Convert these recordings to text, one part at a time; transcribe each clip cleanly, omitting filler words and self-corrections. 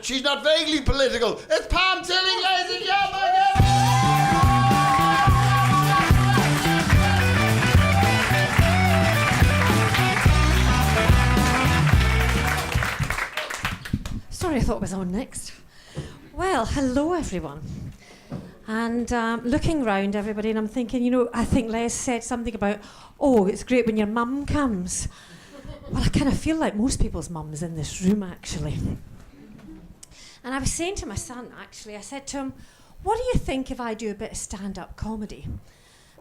she's not vaguely political. It's Pam Tilling, ladies and gentlemen. Sorry, I thought it was on next. Well, hello everyone. And looking round everybody, and I'm thinking, I think Les said something about, oh, it's great when your mum comes. Well, I kind of feel like most people's mums in this room, actually. And I was saying to my son, actually, I said to him, what do you think if I do a bit of stand-up comedy?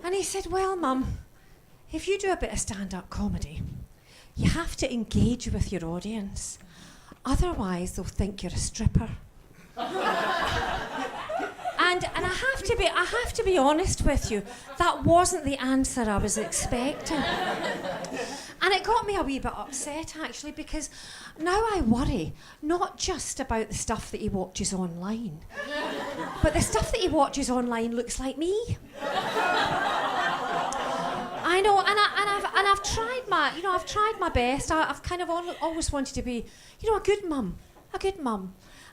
And he said, well, Mum, if you do a bit of stand-up comedy, you have to engage with your audience. Otherwise, they'll think you're a stripper. And I have to be honest with you, that wasn't the answer I was expecting. And it got me a wee bit upset, actually, because now I worry not just about the stuff that he watches online, but the stuff that he watches online looks like me. I know, and I've tried my best. I've kind of always wanted to be, a good mum.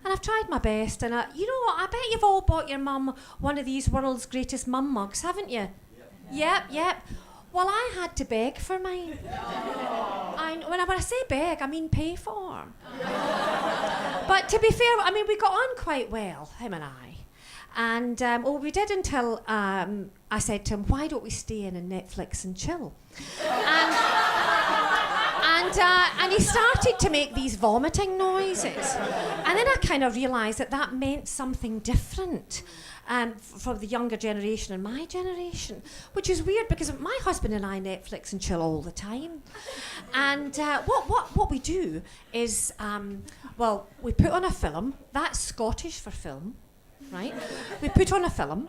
And I've tried my best, and I bet you've all bought your mum one of these world's greatest mum mugs, haven't you? Yep. Well, I had to beg for mine. When I say beg, I mean pay for. But to be fair, we got on quite well, him and I. And we did until I said to him, why don't we stay in and Netflix and chill? And he started to make these vomiting noises. And then I kind of realised that meant something different for the younger generation and my generation, which is weird because my husband and I Netflix and chill all the time. And what we do is, we put on a film. That's Scottish for film. Right? We put on a film,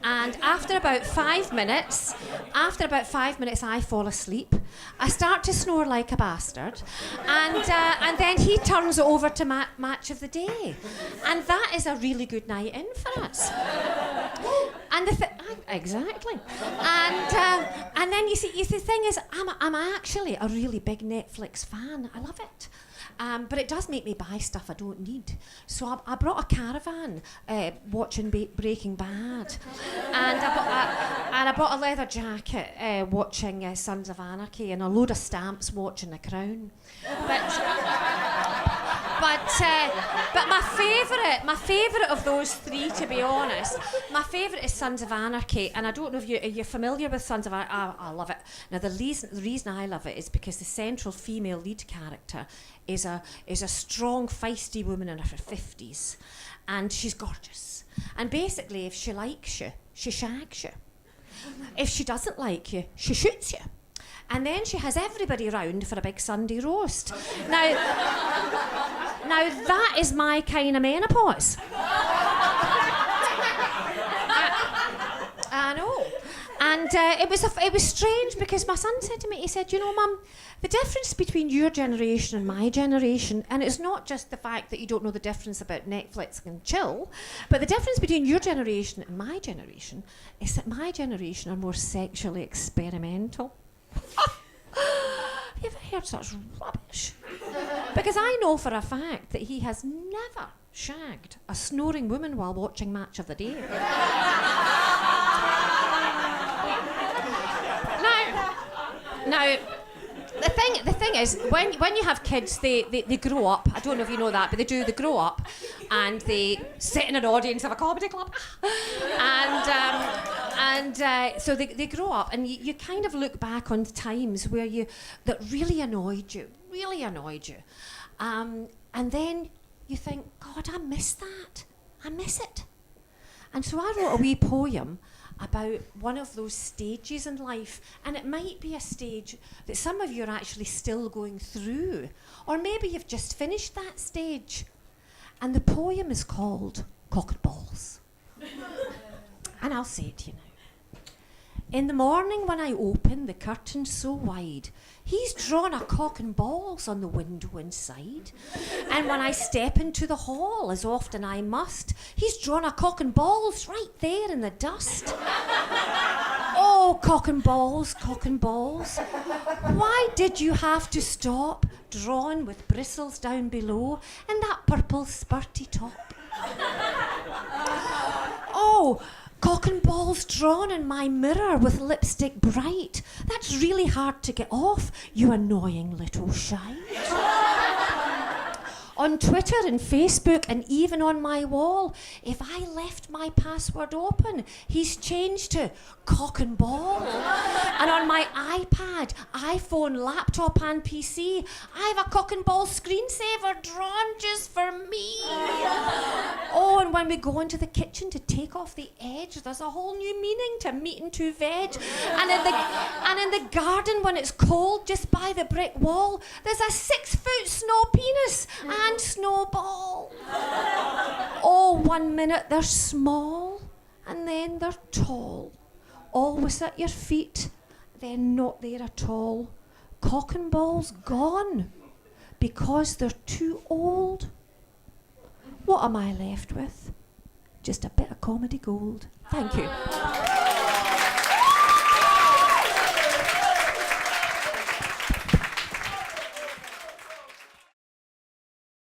and after about 5 minutes, I fall asleep. I start to snore like a bastard, and then he turns it over to Match of the Day, and that is a really good night in for us. And exactly, and then you see, the thing is, I'm actually a really big Netflix fan. I love it. But it does make me buy stuff I don't need. So I brought a caravan watching Breaking Bad. And I bought a leather jacket watching Sons of Anarchy, and a load of stamps watching The Crown. But my favourite of those three, to be honest, my favourite is Sons of Anarchy, and I don't know if you're familiar with Sons of Anarchy. I love it. Now the reason I love it is because the central female lead character is a strong, feisty woman in her 50s, and she's gorgeous. And basically, if she likes you, she shags you. If she doesn't like you, she shoots you. And then she has everybody round for a big Sunday roast. Now that is my kind of menopause. I know. And it was strange because my son said to me, he said, Mum, the difference between your generation and my generation, and it's not just the fact that you don't know the difference about Netflix and chill, but the difference between your generation and my generation is that my generation are more sexually experimental. Have you ever heard such rubbish? Because I know for a fact that he has never shagged a snoring woman while watching Match of the Day. Now, the thing is, when you have kids, they grow up. I don't know if you know that, but they grow up, and they sit in an audience of a comedy club, and so they grow up, and you kind of look back on times where that really annoyed you, and then you think, God, I miss that, I miss it, and so I wrote a wee poem about one of those stages in life, and it might be a stage that some of you are actually still going through, or maybe you've just finished that stage. And the poem is called Cock and Balls. And I'll say it to you now. In the morning when I open the curtains so wide, he's drawn a cock and balls on the window inside. And when I step into the hall, as often I must, he's drawn a cock and balls right there in the dust. Oh, cock and balls, cock and balls. Why did you have to stop, drawn with bristles down below, and that purple spurty top? Oh, cock and balls drawn in my mirror with lipstick bright. That's really hard to get off, you annoying little shite. On Twitter and Facebook and even on my wall, if I left my password open, he's changed to cock and ball. And on my iPad, iPhone, laptop and PC, I have a cock and ball screensaver drawn just for me. Oh, and when we go into the kitchen to take off the edge, there's a whole new meaning to meat and two veg. And in the garden, when it's cold, just by the brick wall, there's a 6-foot snow penis and snowball. Oh, 1 minute they're small, and then they're tall. Always at your feet, then not there at all. Cock and balls gone, because they're too old. What am I left with? Just a bit of comedy gold. Thank you.